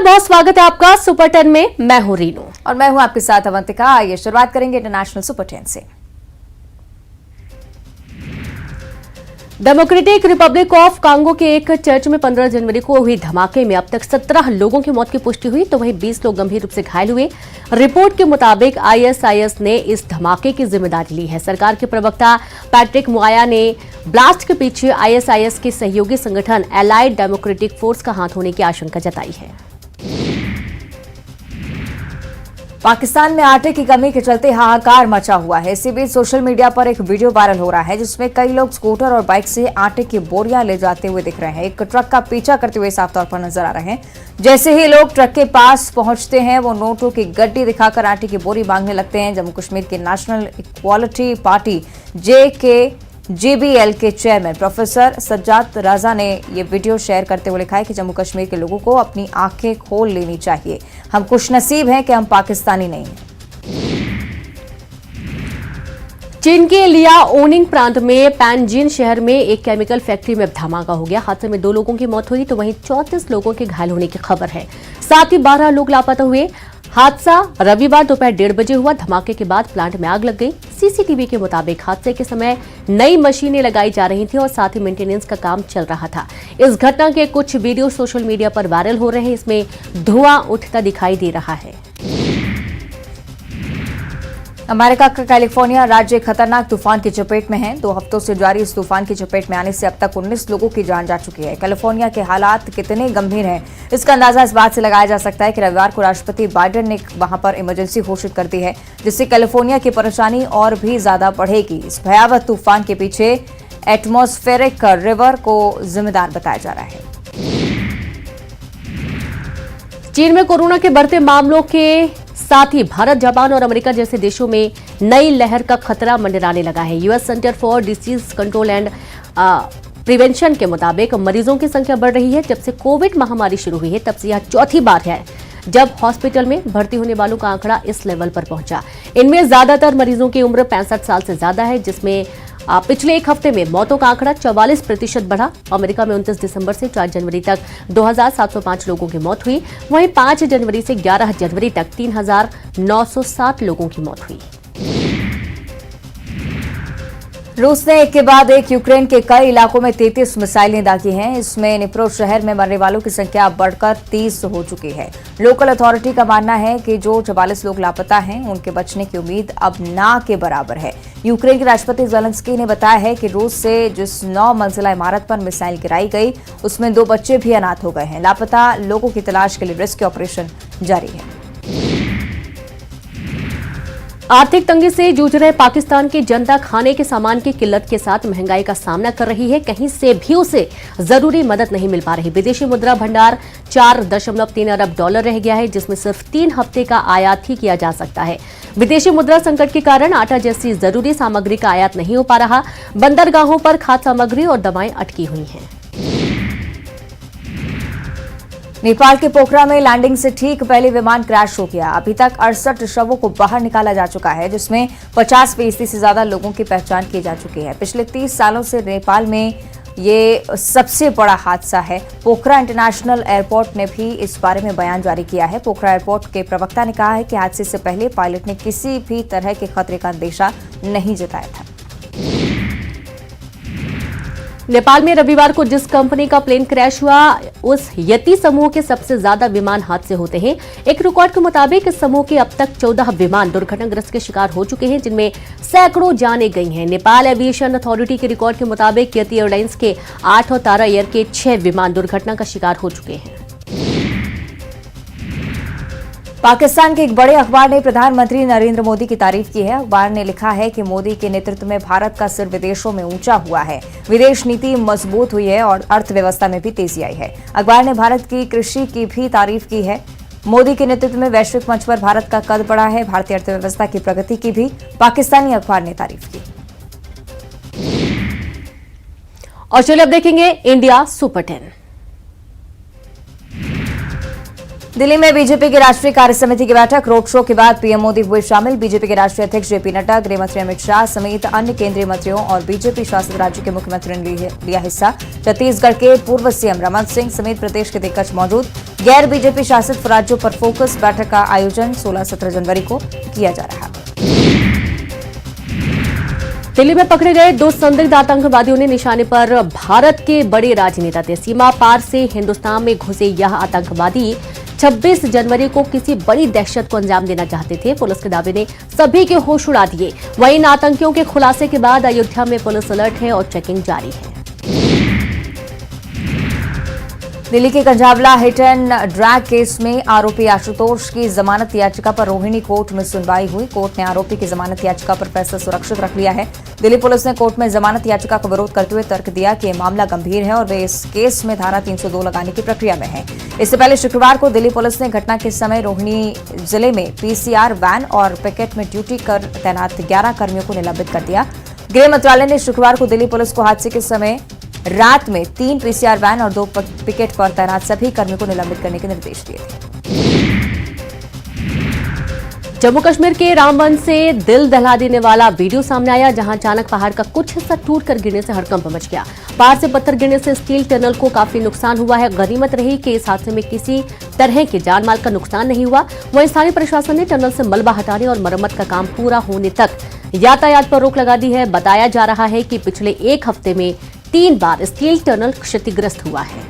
बहुत स्वागत है आपका सुपर 10 में। मैं हूं रीनू और मैं हूं आपके साथ अवंतिका। आइए शुरुआत करेंगे इंटरनेशनल सुपर 10 से। डेमोक्रेटिक रिपब्लिक ऑफ कांगो के एक चर्च में 15 जनवरी को हुई धमाके में अब तक 17 लोगों की मौत की पुष्टि हुई, तो वहीं 20 लोग गंभीर रूप से घायल हुए। रिपोर्ट के मुताबिक आईएसआईएस ने इस धमाके की जिम्मेदारी ली है। सरकार के प्रवक्ता पैट्रिक मुआया ने ब्लास्ट के पीछे आईएसआईएस के सहयोगी संगठन एलाइड डेमोक्रेटिक फोर्स का हाथ होने की आशंका जताई है। पाकिस्तान में आटे की कमी के चलते हाहाकार मचा हुआ है। इसी बीच सोशल मीडिया पर एक वीडियो वायरल हो रहा है जिसमें कई लोग स्कूटर और बाइक से आटे की बोरियां ले जाते हुए दिख रहे हैं। एक ट्रक का पीछा करते हुए साफ तौर पर नजर आ रहे हैं। जैसे ही लोग ट्रक के पास पहुंचते हैं वो नोटों की गड्डी दिखाकर आटे की बोरी मांगने लगते हैं। जम्मू कश्मीर के नेशनल इक्वालिटी पार्टी JKGBL के चेयरमैन प्रोफेसर सज्जाद राजा ने ये वीडियो शेयर करते हुए लिखा है कि जम्मू कश्मीर के लोगों को अपनी आंखें खोल लेनी चाहिए। हम खुशनसीब हैं कि हम पाकिस्तानी नहीं हैं। चीन के लियाओनिंग प्रांत में पैनजिन शहर में एक केमिकल फैक्ट्री में धमाका हो गया। हादसे में 2 लोगों की मौत हुई, तो वहीं 34 लोगों के घायल होने की खबर है। साथ ही 12 लोग लापता हुए। हादसा रविवार दोपहर 1:30 बजे हुआ। धमाके के बाद प्लांट में आग लग गई। सीसीटीवी के मुताबिक हादसे के समय नई मशीनें लगाई जा रही थी और साथ ही मेंटेनेंस का काम चल रहा था। इस घटना के कुछ वीडियो सोशल मीडिया पर वायरल हो रहे हैं। इसमें धुआं उठता दिखाई दे रहा है। अमेरिका का कैलिफोर्निया राज्य खतरनाक तूफान की चपेट में है। 2 हफ्तों से जारी इस तूफान की चपेट में आने से अब तक 19 लोगों की जान जा चुकी है। कैलिफोर्निया के हालात कितने गंभीर हैं, इसका अंदाजा इस बात से लगाया जा सकता है कि रविवार को राष्ट्रपति बाइडेन ने वहां पर इमरजेंसी घोषित कर दी है, जिससे कैलिफोर्निया की परेशानी और भी ज्यादा बढ़ेगी। इस भयावह तूफान के पीछे एटमॉस्फेरिक रिवर को जिम्मेदार बताया जा रहा है। चीन में कोरोना के बढ़ते मामलों के साथ ही भारत, जापान और अमेरिका जैसे देशों में नई लहर का खतरा मंडराने लगा है। US centre for disease control and prevention के मुताबिक मरीजों की संख्या बढ़ रही है। जब से कोविड महामारी शुरू हुई है तब से यह चौथी बार है जब हॉस्पिटल में भर्ती होने वालों का आंकड़ा इस लेवल पर पहुंचा। इनमें ज्यादातर मरीजों की उम्र 65 साल से ज्यादा है, जिसमें पिछले एक हफ्ते में मौतों का आंकड़ा 44% बढ़ा। अमेरिका में 29 दिसंबर से 4 जनवरी तक 2705 लोगों की मौत हुई। वहीं 5 जनवरी से 11 जनवरी तक 3907 लोगों की मौत हुई। रूस ने एक के बाद एक यूक्रेन के कई इलाकों में 33 मिसाइलें दागी हैं। इसमें निप्रो शहर में मरने वालों की संख्या बढ़कर 30 हो चुकी है। लोकल अथॉरिटी का मानना है कि जो 44 लोग लापता हैं उनके बचने की उम्मीद अब ना के बराबर है। यूक्रेन के राष्ट्रपति ज़ेलेंस्की ने बताया है कि रूस से जिस 9 मंजिला इमारत पर मिसाइल गिराई गई उसमें 2 बच्चे भी अनाथ हो गए हैं। लापता लोगों की तलाश के लिए रेस्क्यू ऑपरेशन जारी है। आर्थिक तंगी से जूझ रहे पाकिस्तान की जनता खाने के सामान की किल्लत के साथ महंगाई का सामना कर रही है। कहीं से भी उसे जरूरी मदद नहीं मिल पा रही। विदेशी मुद्रा भंडार 4.3 अरब डॉलर रह गया है, जिसमें सिर्फ 3 हफ्ते का आयात ही किया जा सकता है। विदेशी मुद्रा संकट के कारण आटा जैसी जरूरी सामग्री का आयात नहीं हो पा रहा। बंदरगाहों पर खाद्य सामग्री और दवाएं अटकी हुई हैं। नेपाल के पोखरा में लैंडिंग से ठीक पहले विमान क्रैश हो गया। अभी तक 68 शवों को बाहर निकाला जा चुका है, जिसमें 50% से ज्यादा लोगों की पहचान की जा चुकी है। पिछले 30 सालों से नेपाल में ये सबसे बड़ा हादसा है। पोखरा इंटरनेशनल एयरपोर्ट ने भी इस बारे में बयान जारी किया है। पोखरा एयरपोर्ट के प्रवक्ता ने कहा है कि हादसे से पहले पायलट ने किसी भी तरह के खतरे का अंदेशा नहीं जताया था। नेपाल में रविवार को जिस कंपनी का प्लेन क्रैश हुआ उस यति समूह के सबसे ज्यादा विमान हादसे होते हैं। एक रिकॉर्ड के मुताबिक इस समूह के अब तक 14 विमान दुर्घटनाग्रस्त के शिकार हो चुके हैं, जिनमें सैकड़ों जानें गई हैं। नेपाल एविएशन अथॉरिटी के रिकॉर्ड के मुताबिक यति एयरलाइंस के 8 और तारा एयर के 6 विमान दुर्घटना का शिकार हो चुके हैं। पाकिस्तान के एक बड़े अखबार ने प्रधानमंत्री नरेंद्र मोदी की तारीफ की है। अखबार ने लिखा है कि मोदी के नेतृत्व में भारत का सिर विदेशों में ऊंचा हुआ है, विदेश नीति मजबूत हुई है और अर्थव्यवस्था में भी तेजी आई है। अखबार ने भारत की कृषि की भी तारीफ की है। मोदी के नेतृत्व में वैश्विक मंच पर भारत का कद बढ़ा है। भारतीय अर्थव्यवस्था की प्रगति की भी पाकिस्तानी अखबार ने तारीफ की। और चलिए अब देखेंगे इंडिया सुपर 10। दिल्ली में बीजेपी की राष्ट्रीय कार्य समिति की बैठक, रोड शो के बाद पीएम मोदी हुए शामिल। बीजेपी के राष्ट्रीय अध्यक्ष जेपी नड्डा, गृह मंत्री अमित शाह समेत अन्य केंद्रीय मंत्रियों और बीजेपी शासित राज्यों के मुख्यमंत्रियों ने लिया हिस्सा। छत्तीसगढ़ के पूर्व सीएम रमन सिंह समेत प्रदेश के दिग्गज मौजूद। गैर बीजेपी शासित राज्यों पर फोकस बैठक का आयोजन 16-17 जनवरी को किया जा रहा है। दिल्ली में पकड़े गए 2 संदिग्ध आतंकवादियों ने निशाने पर भारत के बड़े राजनेता थे। सीमा पार से हिंदुस्तान में घुसे यह आतंकवादी 26 जनवरी को किसी बड़ी दहशत को अंजाम देना चाहते थे। पुलिस के दावे ने सभी के होश उड़ा दिए। वहीं इन आतंकियों के खुलासे के बाद अयोध्या में पुलिस अलर्ट है और चेकिंग जारी है। दिल्ली के Kanjhawala hit and drag case में आरोपी आशुतोष की जमानत याचिका पर रोहिणी कोर्ट में सुनवाई हुई। कोर्ट ने आरोपी की जमानत याचिका पर फैसला सुरक्षित रख लिया है। दिल्ली पुलिस ने कोर्ट में जमानत याचिका का विरोध करते हुए तर्क दिया कि मामला गंभीर है और वे इस केस में धारा 302 लगाने की प्रक्रिया में है। इससे पहले शुक्रवार को दिल्ली पुलिस ने घटना के समय रोहिणी जिले में पीसीआर वैन और पिकेट में ड्यूटी कर तैनात 11 कर्मियों को निलंबित कर दिया। गृह मंत्रालय ने शुक्रवार को दिल्ली पुलिस को हादसे के समय रात में 3 पीसीआर वैन और 2 पिकेट पर तैनात सभी कर्मियों को निलंबित करने के निर्देश दिए थे। जम्मू कश्मीर के रामबन से दिल दहला देने वाला वीडियो सामने आया, जहां अचानक पहाड़ का कुछ हिस्सा टूटकर गिरने से हड़कंप मच गया। पहाड़ से पत्थर गिरने से स्टील टनल को काफी नुकसान हुआ है। गनीमत रही कि इस हादसे में किसी तरह के जान माल का नुकसान नहीं हुआ। वहीं स्थानीय प्रशासन ने टनल से मलबा हटाने और मरम्मत का काम पूरा होने तक यातायात पर रोक लगा दी है। बताया जा रहा है कि पिछले 1 हफ्ते में 3 बार स्टील टनल क्षतिग्रस्त हुआ है।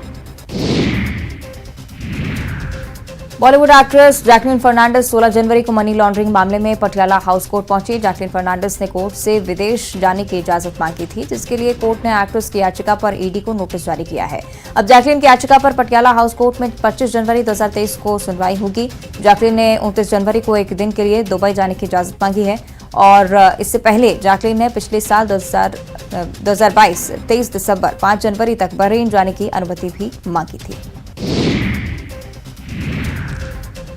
बॉलीवुड एक्ट्रेस जैकलीन फर्नांडिस 16 जनवरी को मनी लॉन्ड्रिंग मामले में पटियाला हाउस कोर्ट पहुंची। जैकलीन फर्नांडिस ने कोर्ट से विदेश जाने की इजाजत मांगी थी, जिसके लिए कोर्ट ने एक्ट्रेस की याचिका पर ईडी को नोटिस जारी किया है। अब जैकलीन की याचिका पर पटियाला हाउस कोर्ट में 25 जनवरी 2023 को सुनवाई होगी। जैकलीन ने 29 जनवरी को एक दिन के लिए दुबई जाने की इजाजत मांगी है और इससे पहले जैकलीन ने पिछले साल 2022 23 दिसंबर 5 जनवरी तक बहरीन जाने की अनुमति भी मांगी थी।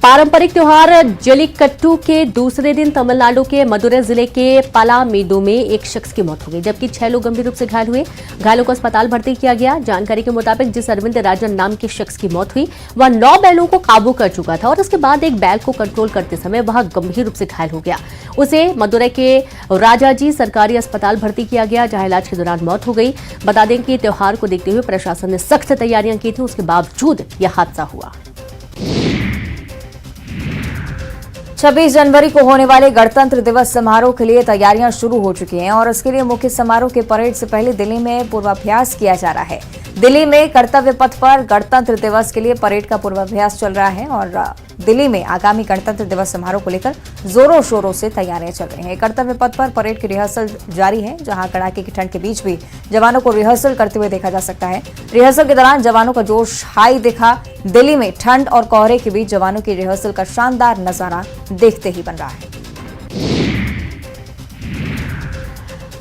पारंपरिक त्योहार जल्लीकट्टू के दूसरे दिन तमिलनाडु के मदुरै जिले के पलामेडु में एक शख्स की मौत हो गई, जबकि 6 लोग गंभीर रूप से घायल हुए। घायलों को अस्पताल भर्ती किया गया। जानकारी के मुताबिक जिस अरविंद राजन नाम के शख्स की मौत हुई, वह 9 बैलों को काबू कर चुका था और इसके बाद एक बैल को कंट्रोल करते समय वह गंभीर रूप से घायल हो गया। उसे मदुरै के राजाजी सरकारी अस्पताल भर्ती किया गया, जहां इलाज के दौरान मौत हो गई। बता दें कि त्योहार को देखते हुए प्रशासन ने सख्त तैयारियां की थी, उसके बावजूद यह हादसा हुआ। 26 जनवरी को होने वाले गणतंत्र दिवस समारोह के लिए तैयारियां शुरू हो चुकी हैं और इसके लिए मुख्य समारोह के परेड से पहले दिल्ली में पूर्वाभ्यास किया जा रहा है। दिल्ली में कर्तव्य पथ पर गणतंत्र दिवस के लिए परेड का पूर्वाभ्यास चल रहा है और दिल्ली में आगामी गणतंत्र दिवस समारोह को लेकर जोरों शोरों से तैयारियां चल रही हैं। कर्तव्य पथ पर परेड की रिहर्सल जारी है, जहां कड़ाके की ठंड के बीच भी जवानों को रिहर्सल करते हुए देखा जा सकता है। रिहर्सल के दौरान जवानों का जोश हाई दिखा। दिल्ली में ठंड और कोहरे के बीच जवानों की रिहर्सल का शानदार नजारा देखते ही बन रहा है।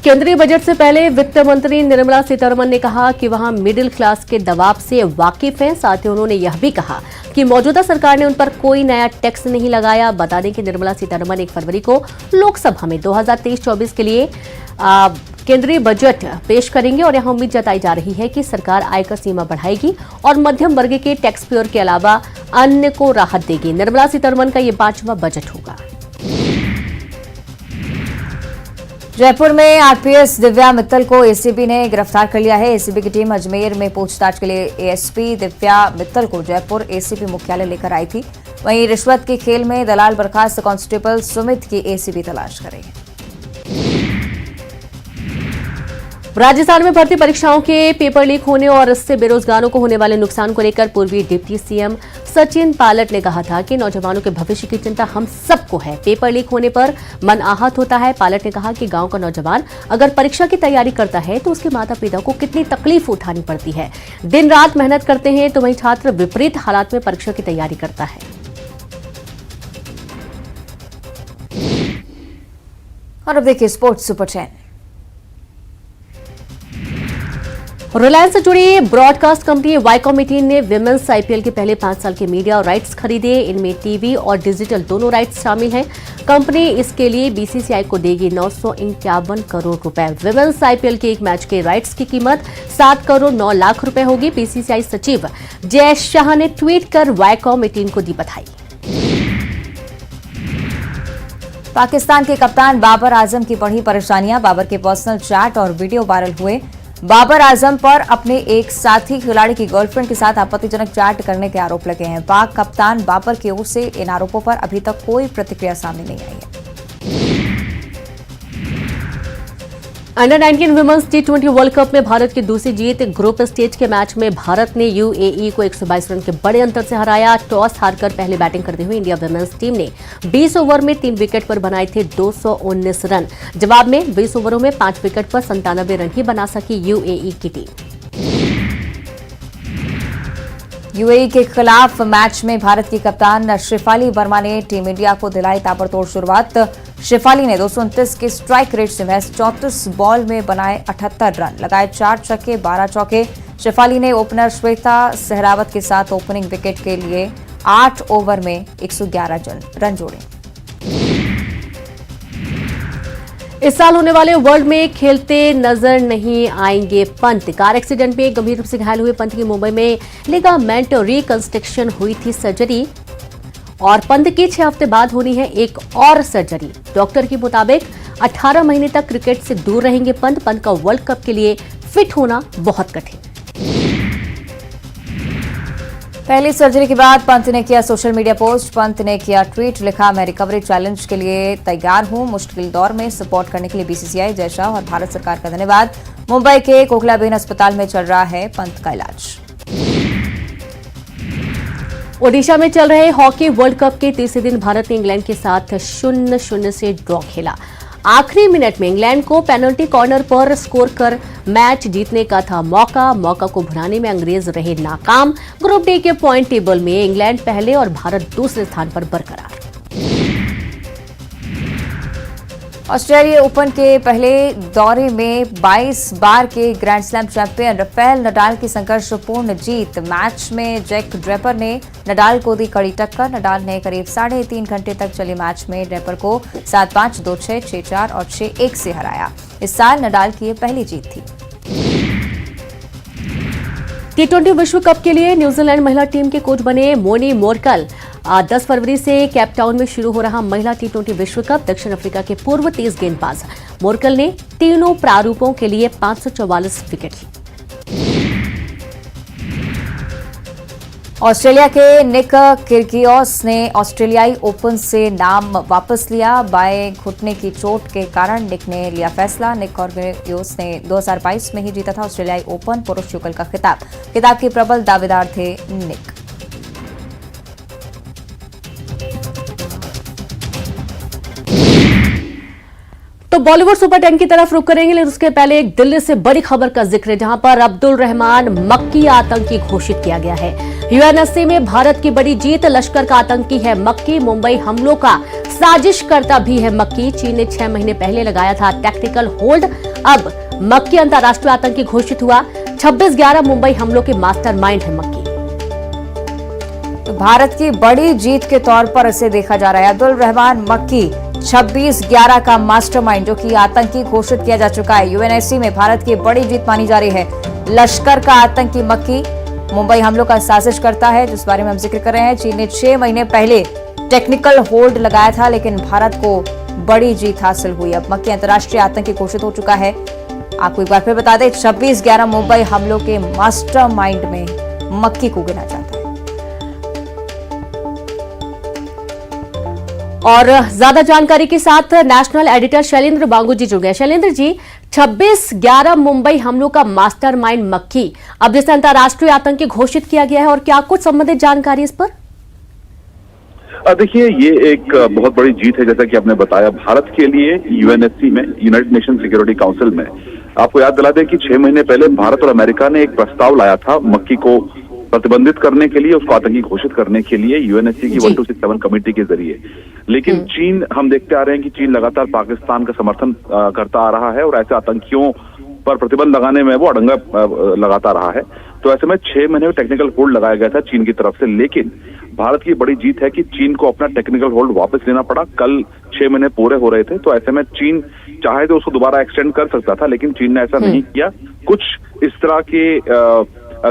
केंद्रीय बजट से पहले वित्त मंत्री निर्मला सीतारमण ने कहा कि वहां मिडिल क्लास के दबाव से वाकिफ हैं। साथ ही उन्होंने यह भी कहा कि मौजूदा सरकार ने उन पर कोई नया टैक्स नहीं लगाया। बता दें कि निर्मला सीतारमण 1 फरवरी को लोकसभा में 2023-24 के लिए केंद्रीय बजट पेश करेंगे और यहां उम्मीद जताई जा रही है कि सरकार आयकर सीमा बढ़ाएगी और मध्यम वर्ग के टैक्स पेयर के अलावा अन्य को राहत देगी। निर्मला सीतारमण का यह 5वां बजट होगा। जयपुर में आरपीएस दिव्या मित्तल को एसीबी ने गिरफ्तार कर लिया है। एसीबी की टीम अजमेर में पूछताछ के लिए एएसपी दिव्या मित्तल को जयपुर एसीबी मुख्यालय लेकर आई थी। वहीं रिश्वत के खेल में दलाल बर्खास्त कांस्टेबल सुमित की एसीबी तलाश कर रही है। राजस्थान में भर्ती परीक्षाओं के पेपर लीक होने और इससे बेरोजगारों को होने वाले नुकसान को लेकर पूर्वी डिप्टी सीएम सचिन पायलट ने कहा था कि नौजवानों के भविष्य की चिंता हम सबको है। पेपर लीक होने पर मन आहत होता है। पायलट ने कहा कि गांव का नौजवान अगर परीक्षा की तैयारी करता है तो उसके माता पिता को कितनी तकलीफ उठानी पड़ती है। दिन रात मेहनत करते हैं तो वहीं छात्र विपरीत हालात में परीक्षा की तैयारी करता है। और अब देखिए स्पोर्ट्स सुपर 10। रिलायंस से जुड़ी ब्रॉडकास्ट कंपनी वाईकॉम 18 ने विमेंस आईपीएल के पहले 5 साल के मीडिया राइट्स खरीदे। इनमें टीवी और डिजिटल दोनों राइट्स शामिल हैं। कंपनी इसके लिए बीसीसीआई को देगी 951 करोड़ रुपए। विमेंस आईपीएल के एक मैच के राइट्स की कीमत 7 करोड़ 9 लाख रुपए होगी। बीसीसीआई सचिव जय शाह ने ट्वीट कर वाईकॉम 18 को दी बधाई। पाकिस्तान के कप्तान बाबर आजम की बढ़ी परेशानियां। बाबर के पर्सनल चैट और वीडियो वायरल हुए। बाबर आजम पर अपने एक साथी खिलाड़ी की गर्लफ्रेंड के साथ आपत्तिजनक चैट करने के आरोप लगे हैं। पाक कप्तान बाबर की ओर से इन आरोपों पर अभी तक कोई प्रतिक्रिया सामने नहीं आई है। अंडर 19 वुमेन्स टी20 वर्ल्ड कप में भारत की दूसरी जीत। ग्रुप स्टेज के मैच में भारत ने यूएई को 122 रन के बड़े अंतर से हराया। टॉस हारकर पहले बैटिंग करते हुए इंडिया वुमेन्स टीम ने 20 ओवर में 3 विकेट पर बनाए थे 219 रन। जवाब में 20 ओवरों में 5 विकेट पर 97 रन ही बना सकी यूएई की टीम। यूएई के खिलाफ मैच में भारत की कप्तान शेफाली वर्मा ने टीम इंडिया को दिलाई ताबड़तोड़ शुरुआत। शेफाली ने 229 के स्ट्राइक रेट से महज 34 बॉल में बनाए 78 रन, लगाए 4 छक्के 12 चौके। शेफाली ने ओपनर श्वेता सहरावत के साथ ओपनिंग विकेट के लिए 8 ओवर में 111 रन जोड़े। इस साल होने वाले वर्ल्ड में खेलते नजर नहीं आएंगे पंत। कार एक्सीडेंट में गंभीर रूप से घायल हुए पंत की मुंबई में लिगामेंट रिकंस्ट्रक्शन हुई थी सर्जरी और पंत की 6 हफ्ते बाद होनी है एक और सर्जरी। डॉक्टर के मुताबिक 18 महीने तक क्रिकेट से दूर रहेंगे पंत। पंत का वर्ल्ड कप के लिए फिट होना बहुत कठिन। पहली सर्जरी के बाद पंत ने किया सोशल मीडिया पोस्ट। पंत ने किया ट्वीट, लिखा मैं रिकवरी चैलेंज के लिए तैयार हूं। मुश्किल दौर में सपोर्ट करने के लिए बीसीसीआई, जय शाह और भारत सरकार का धन्यवाद। मुंबई के कोकिलाबेन अस्पताल में चल रहा है पंत का इलाज। ओडिशा में चल रहे हॉकी वर्ल्ड कप के तीसरे दिन भारत ने इंग्लैंड के साथ 0-0 से ड्रॉ खेला। आखिरी मिनट में इंग्लैंड को पेनल्टी कॉर्नर पर स्कोर कर मैच जीतने का था मौका को भुनाने में अंग्रेज रहे नाकाम। ग्रुप डी के पॉइंट टेबल में इंग्लैंड पहले और भारत दूसरे स्थान पर बरकरार। ऑस्ट्रेलिया ओपन के पहले दौरे में 22 बार के grand slam champion Rafael Nadal की संघर्षपूर्ण जीत। मैच में जैक ड्रेपर ने नडाल को दी कड़ी टक्कर। नडाल ने करीब 3.5 घंटे तक चले मैच में ड्रेपर को 7-5, 2-6, 6-4 और 6-1 से हराया। इस साल नडाल की ये पहली जीत थी। टी20 विश्व कप के लिए न्यूजीलैंड महिला टीम के कोच बने मोनी मोरकल। 10 फरवरी से केपटाउन में शुरू हो रहा महिला टी20 विश्व कप। दक्षिण अफ्रीका के पूर्व तेज गेंदबाज मोरकल ने तीनों प्रारूपों के लिए 544 विकेट ली। ऑस्ट्रेलिया के निक किर्गियोस ने ऑस्ट्रेलियाई ओपन से नाम वापस लिया। बाएं घुटने की चोट के कारण निक ने लिया फैसला। निक किर्गियोस ने 2022 में ही जीता था ऑस्ट्रेलियाई ओपन पुरुष युगल का खिताब। खिताब के प्रबल दावेदार थे निक। तो बॉलीवुड सुपर 10 की तरफ रुख करेंगे, लेकिन उसके पहले एक दिल्ली से बड़ी खबर का जिक्र है, जहां पर अब्दुल रहमान मक्की आतंकी घोषित किया गया है। यूएनएससी में भारत की बड़ी जीत। लश्कर का आतंकी है मक्की। मुंबई हमलों का साजिश करता भी है मक्की। चीन ने 6 महीने पहले लगाया था टैक्टिकल होल्ड। अब मक्की अंतर्राष्ट्रीय आतंकी घोषित हुआ। 26/11 मुंबई हमलों के मास्टरमाइंड है मक्की। तो भारत की बड़ी जीत के तौर पर इसे देखा जा रहा है। अब्दुल रहमान मक्की 26/11 का मास्टरमाइंड, जो कि आतंकी घोषित किया जा चुका है। यूएनएससी में भारत की बड़ी जीत मानी जा रही है। लश्कर का आतंकी मक्की मुंबई हमलों का साजिश करता है, जिस बारे में हम जिक्र कर रहे हैं। चीन ने 6 महीने पहले टेक्निकल होल्ड लगाया था, लेकिन भारत को बड़ी जीत हासिल हुई। अब मक्की अंतर्राष्ट्रीय आतंकी घोषित हो चुका है। आपको एक बार फिर बता दें, 26/11 मुंबई हमलों के मास्टरमाइंड में मक्की को गिना जाता है। और ज्यादा जानकारी के साथ नेशनल एडिटर शैलेंद्र बांगू जी जुड़ गए। शैलेंद्र जी, 26/11 मुंबई हमलों का मास्टरमाइंड मक्की अब जिसे अंतर्राष्ट्रीय आतंकी घोषित किया गया है, और क्या कुछ संबंधित जानकारी इस पर? देखिए, ये एक बहुत बड़ी जीत है। जैसा कि आपने बताया, भारत के लिए यूएनएससी में, यूनाइटेड नेशन सिक्योरिटी काउंसिल में, आपको याद दिला दें कि 6 महीने पहले भारत और अमेरिका ने एक प्रस्ताव लाया था मक्की को प्रतिबंधित करने के लिए, उसको आतंकी घोषित करने के लिए यूएनएससी की 1267 कमेटी के जरिए। लेकिन चीन, हम देखते आ रहे हैं कि चीन लगातार पाकिस्तान का समर्थन करता आ रहा है और ऐसे आतंकियों पर प्रतिबंध लगाने में वो अड़ंगा लगाता रहा है। तो ऐसे में 6 महीने में टेक्निकल होल्ड लगाया गया था चीन की तरफ से, लेकिन भारत की बड़ी जीत है कि चीन को अपना टेक्निकल होल्ड वापस लेना पड़ा। कल 6 महीने पूरे हो रहे थे, तो ऐसे में चीन चाहे तो उसको दोबारा एक्सटेंड कर सकता था, लेकिन चीन ने ऐसा नहीं किया। कुछ इस तरह के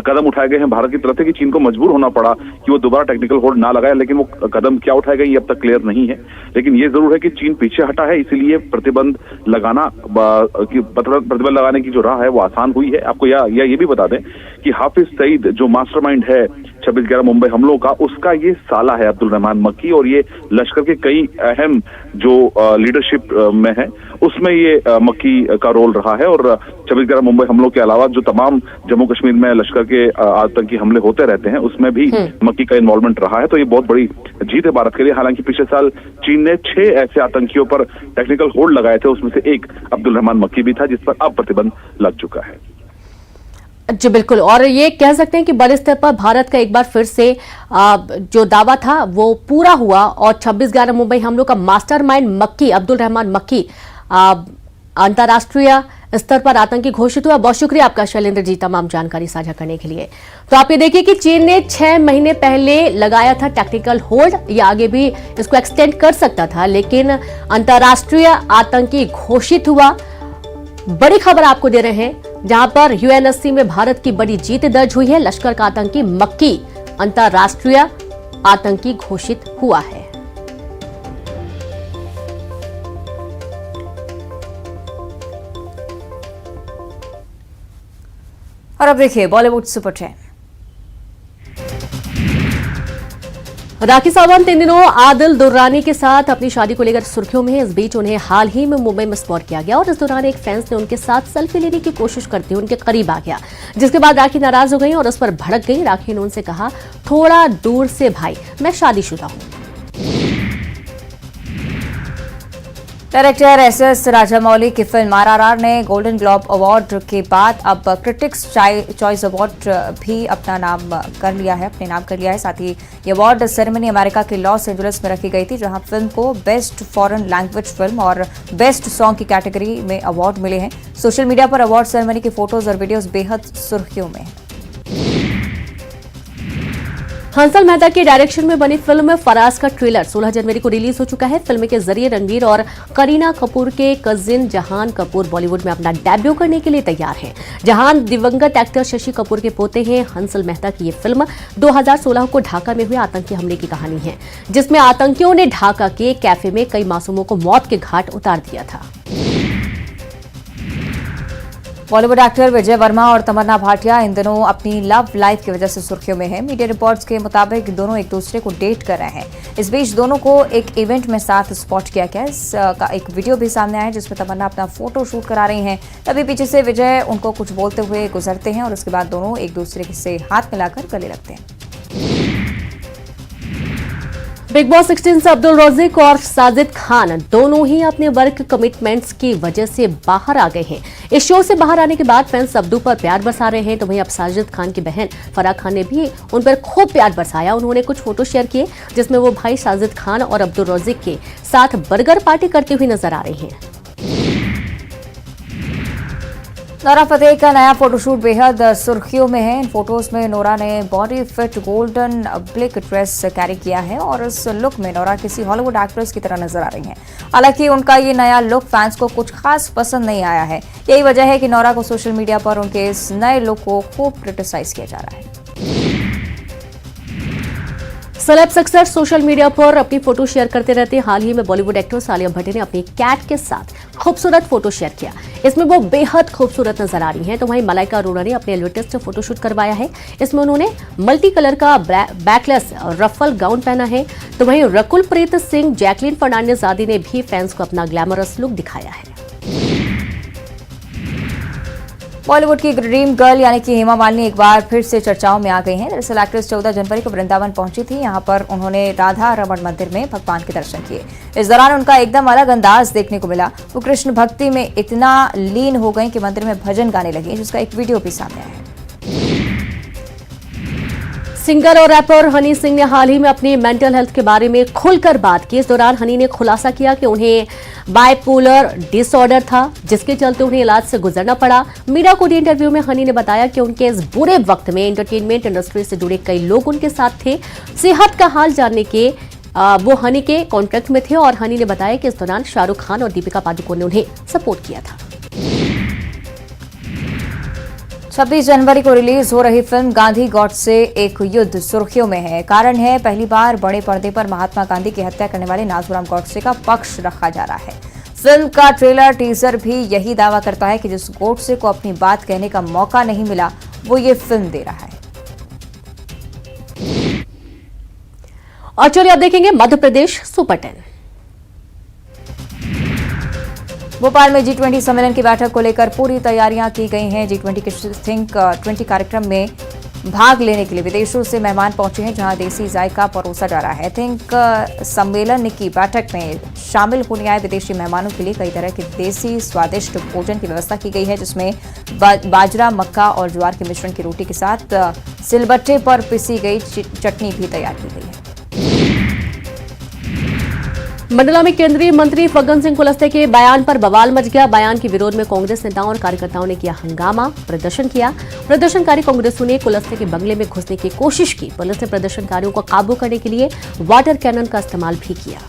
कदम उठाए गए हैं भारत की तरफ से कि चीन को मजबूर होना पड़ा कि वो दोबारा टेक्निकल होल्ड ना लगाए, लेकिन वो कदम क्या उठाए गए ये अब तक क्लियर नहीं है। लेकिन ये जरूर है कि चीन पीछे हटा है, इसीलिए प्रतिबंध लगाने की जो राह है वो आसान हुई है। आपको ये भी बता दें कि हाफिज सईद जो मास्टरमाइंड है 26/11 मुंबई हमलों का, उसका ये साला है अब्दुल रहमान मक्की, और ये लश्कर के कई अहम जो लीडरशिप में है उसमें ये मक्की का रोल रहा है। और 26/11 मुंबई हमलों के अलावा जो तमाम जम्मू कश्मीर में लश्कर के आतंकी हमले होते रहते हैं उसमें भी मक्की का इन्वॉल्वमेंट रहा है। तो ये बहुत बड़ी जीत है भारत के लिए। हालांकि पिछले साल चीन ने 6 ऐसे आतंकियों पर टेक्निकल होल्ड लगाए थे, उसमें से एक अब्दुल रहमान मक्की भी था, जिस पर अब प्रतिबंध लग चुका है। जी बिल्कुल, और ये कह सकते हैं कि बड़े स्तर पर भारत का एक बार फिर से जो दावा था वो पूरा हुआ, और 26/11 मुंबई हमलों का मास्टरमाइंड मक्की, अब्दुल रहमान मक्की, अंतर्राष्ट्रीय स्तर पर आतंकी घोषित हुआ। बहुत शुक्रिया आपका शैलेंद्र जी तमाम जानकारी साझा करने के लिए। तो आप ये देखिए कि चीन ने 6 महीने पहले लगाया था टेक्निकल होल्ड, या आगे भी इसको एक्सटेंड कर सकता था, लेकिन अंतर्राष्ट्रीय आतंकी घोषित हुआ। बड़ी खबर आपको दे रहे हैं, जहां पर यूएनएससी में भारत की बड़ी जीत दर्ज हुई है। लश्कर का आतंकी मक्की अंतर्राष्ट्रीय आतंकी घोषित हुआ है। और अब देखिए बॉलीवुड सुपर 10। राखी सावंत इन दिनों आदिल दुर्रानी के साथ अपनी शादी को लेकर सुर्खियों में है। इस बीच उन्हें हाल ही में मुंबई में स्पॉट किया गया, और इस दौरान एक फैंस ने उनके साथ सेल्फी लेने की कोशिश करते हुए उनके करीब आ गया, जिसके बाद राखी नाराज हो गई और उस पर भड़क गई। राखी ने उनसे कहा, थोड़ा दूर से भाई, मैं शादीशुदा हूं। डायरेक्टर एस राजामौली की फिल्म RRR ने गोल्डन ग्लोब अवार्ड के बाद अब क्रिटिक्स चॉइस अवार्ड भी अपने नाम कर लिया है। साथ ही ये अवार्ड सेरेमनी अमेरिका के लॉस एंजलिस में रखी गई थी, जहां फिल्म को बेस्ट फॉरेन लैंग्वेज फिल्म और बेस्ट सॉन्ग की कैटेगरी में अवार्ड मिले हैं। सोशल मीडिया पर अवार्ड सेरेमनी की फोटोज और वीडियोज बेहद सुर्खियों में हैं। हंसल मेहता की डायरेक्शन में बनी फिल्म फराज का ट्रेलर 16 जनवरी को रिलीज हो चुका है। फिल्म के जरिए रणबीर और करीना कपूर के कजिन जहान कपूर बॉलीवुड में अपना डेब्यू करने के लिए तैयार हैं। जहान दिवंगत एक्टर शशि कपूर के पोते हैं। हंसल मेहता की ये फिल्म 2016 को ढाका में हुए आतंकी हमले की कहानी है, जिसमें आतंकियों ने ढाका के कैफे में कई मासूमों को मौत के घाट उतार दिया था। बॉलीवुड एक्टर विजय वर्मा और तमन्ना भाटिया इन दिनों अपनी लव लाइफ की वजह से सुर्खियों में हैं। मीडिया रिपोर्ट्स के मुताबिक दोनों एक दूसरे को डेट कर रहे हैं। इस बीच दोनों को एक इवेंट में साथ स्पॉट किया गया। इसका एक वीडियो भी सामने आया है, जिसमें तमन्ना अपना फोटो शूट करा रही हैं। तभी पीछे से विजय उनको कुछ बोलते हुए गुजरते हैं और उसके बाद दोनों एक दूसरे से हाथ मिलाकर गले लगते हैं। बिग बॉस 16 से अब्दुल रज़ीक और साजिद खान दोनों ही अपने वर्क कमिटमेंट्स की वजह से बाहर आ गए हैं। इस शो से बाहर आने के बाद फैंस अब्दू पर प्यार बरसा रहे हैं, तो वहीं अब साजिद खान की बहन फराह खान ने भी उन पर खूब प्यार बरसाया। उन्होंने कुछ फोटो शेयर किए, जिसमें वो भाई साजिद खान और अब्दुल रज़ीक के साथ बर्गर पार्टी करते हुए नजर आ रही हैं। नोरा फतेही का नया फोटोशूट बेहद सुर्खियों में है। इन फोटोज में नोरा ने body fit golden black dress carry किया है और इस लुक में नोरा किसी हॉलीवुड एक्ट्रेस की तरह नजर आ रही हैं। हालांकि उनका ये नया लुक फैंस को कुछ खास पसंद नहीं आया है। यही वजह है कि नोरा को सोशल मीडिया पर उनके इस नए लुक को खूब क्रिटिसाइज किया जा रहा है। सेलेब्स अक्सर सोशल मीडिया पर अपनी फोटो शेयर करते रहते हैं। हाल ही में बॉलीवुड एक्ट्रेस आलिया भट्ट ने अपनी कैट के साथ खूबसूरत फोटो शेयर किया। इसमें वो बेहद खूबसूरत नजर आ रही हैं। तो वहीं मलाइका अरोड़ा ने अपने लेटेस्ट फोटोशूट करवाया है। इसमें उन्होंने मल्टी कलर का बैकलेस रफल गाउन पहना है। तो वहीं रकुल प्रीत सिंह, जैकलीन फर्नांडिस आदि ने भी फैंस को अपना ग्लैमरस लुक दिखाया है। बॉलीवुड की ड्रीम गर्ल यानी कि हेमा मालिनी एक बार फिर से चर्चाओं में आ गई हैं। दरअसल एक्ट्रेस 14 जनवरी को वृंदावन पहुंची थी। यहां पर उन्होंने राधा रमण मंदिर में भगवान के दर्शन किए। इस दौरान उनका एकदम अलग अंदाज देखने को मिला। वो कृष्ण भक्ति में इतना लीन हो गई कि मंदिर में भजन गाने लगी, जिसका एक वीडियो भी सामने आया है। सिंगर और रैपर हनी सिंह ने हाल ही में अपनी मेंटल हेल्थ के बारे में खुलकर बात की। इस दौरान हनी ने खुलासा किया कि उन्हें बाइपोलर डिसऑर्डर था, जिसके चलते उन्हें इलाज से गुजरना पड़ा। मीडिया को दिए इंटरव्यू में हनी ने बताया कि उनके इस बुरे वक्त में एंटरटेनमेंट इंडस्ट्री से जुड़े कई लोग उनके साथ थे। सेहत का हाल जानने के वो हनी के कॉन्ट्रैक्ट में थे और हनी ने बताया कि इस दौरान शाहरुख खान और दीपिका पादुकोण ने उन्हें सपोर्ट किया था। 26 जनवरी को रिलीज हो रही फिल्म गांधी गॉडसे एक युद्ध सुर्खियों में है। कारण है, पहली बार बड़े पर्दे पर महात्मा गांधी की हत्या करने वाले नाथूराम गॉडसे का पक्ष रखा जा रहा है। फिल्म का ट्रेलर टीजर भी यही दावा करता है कि जिस गॉडसे को अपनी बात कहने का मौका नहीं मिला, वो ये फिल्म दे रहा है। और चलिए अब देखेंगे मध्य प्रदेश सुपर 10। भोपाल में G20 सम्मेलन की बैठक को लेकर पूरी तैयारियां की गई हैं। G20 के थिंक 20 कार्यक्रम में भाग लेने के लिए विदेशों से मेहमान पहुंचे हैं, जहां देसी जायका परोसा जा रहा है। थिंक सम्मेलन की बैठक में शामिल होने आए विदेशी मेहमानों के लिए कई तरह के देसी स्वादिष्ट भोजन की व्यवस्था की गई है, जिसमें बाजरा, मक्का और ज्वार के मिश्रण की रोटी के साथ सिलबट्टे पर पिसी गई चटनी भी तैयार की गई है। मंडला में केंद्रीय मंत्री फग्गन सिंह कुलस्ते के बयान पर बवाल मच गया। बयान के विरोध में कांग्रेस नेताओं और कार्यकर्ताओं ने किया हंगामा, प्रदर्शन किया। प्रदर्शनकारी कांग्रेसियों ने कुलस्ते के बंगले में घुसने की कोशिश की। पुलिस ने प्रदर्शनकारियों को काबू करने के लिए वाटर कैनन का इस्तेमाल भी किया।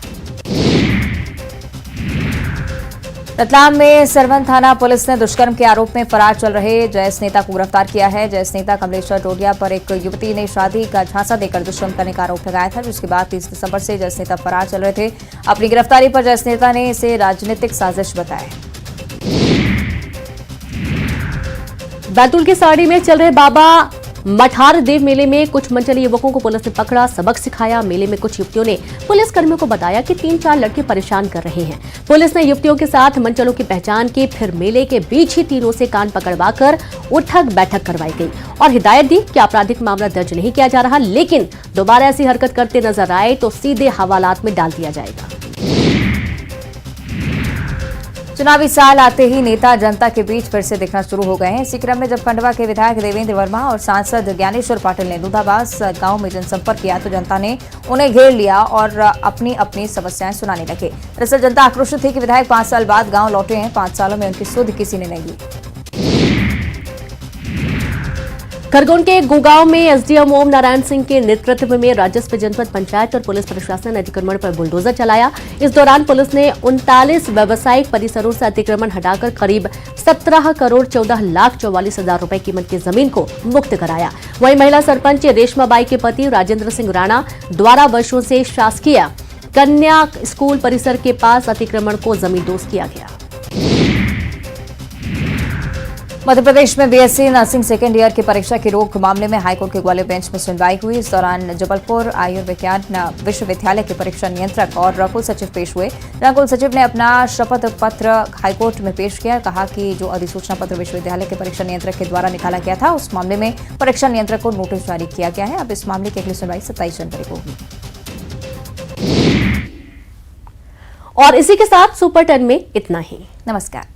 रतलाम में सरवन थाना पुलिस ने दुष्कर्म के आरोप में फरार चल रहे जयस नेता को गिरफ्तार किया है। जयस नेता कमलेश्वर डोडिया पर एक युवती ने शादी का झांसा देकर दुष्कर्म करने का आरोप लगाया था, जिसके बाद 30 दिसंबर से जयस नेता फरार चल रहे थे। अपनी गिरफ्तारी पर जयस नेता ने इसे राजनीतिक साजिश बताया। बैतूल की साड़ी में चल रहे बाबा मठार देव मेले में कुछ मनचले युवकों को पुलिस ने पकड़ा, सबक सिखाया। मेले में कुछ युवतियों ने पुलिस कर्मियों को बताया कि 3-4 लड़के परेशान कर रहे हैं। पुलिस ने युवतियों के साथ मनचलों की पहचान की, फिर मेले के बीच ही तीनों से कान पकड़वाकर उठक बैठक करवाई गई और हिदायत दी कि आपराधिक मामला दर्ज नहीं किया जा रहा, लेकिन दोबारा ऐसी हरकत करते नजर आए तो सीधे हवालात में डाल दिया जाएगा। चुनावी साल आते ही नेता जनता के बीच फिर से दिखना शुरू हो गए हैं। इसी क्रम में जब खंडवा के विधायक देवेंद्र वर्मा और सांसद ज्ञानेश्वर पाटिल ने दूधाबास गांव में जनसंपर्क किया, तो जनता ने उन्हें घेर लिया और अपनी अपनी समस्याएं सुनाने लगे। दरअसल जनता आक्रोशित थी कि विधायक 5 साल बाद गांव लौटे हैं, 5 सालों में उनकी सुध किसी ने नहीं ली। खरगोन के गुगांव में एसडीएम ओम नारायण सिंह के नेतृत्व में राजस्व, जनपद पंचायत और पुलिस प्रशासन ने अतिक्रमण पर बुलडोजर चलाया। इस दौरान पुलिस ने 39 व्यावसायिक परिसरों से अतिक्रमण हटाकर करीब 17 करोड़ 14,44,000 रुपए कीमत की जमीन को मुक्त कराया। वहीं महिला सरपंच रेशमाबाई के पति राजेंद्र सिंह राणा द्वारा वर्षों से शासकीय कन्या स्कूल परिसर के पास अतिक्रमण को जमींदोज किया गया। मध्य प्रदेश में बीएससी नर्सिंग सेकेंड ईयर की परीक्षा की रोक मामले में हाईकोर्ट के ग्वालियर बेंच में सुनवाई हुई। इस दौरान जबलपुर आयुर्विज्ञान विश्वविद्यालय के परीक्षा नियंत्रक और कुल सचिव पेश हुए। कुल सचिव ने अपना शपथ पत्र हाईकोर्ट में पेश किया। कहा कि जो अधिसूचना पत्र विश्वविद्यालय के परीक्षा नियंत्रक के द्वारा निकाला गया था, उस मामले में परीक्षा नियंत्रक को नोटिस जारी किया गया है। अब इस मामले की अगली सुनवाई 27 जनवरी को होगी। और इसी के साथ सुपर 10 में इतना ही। नमस्कार।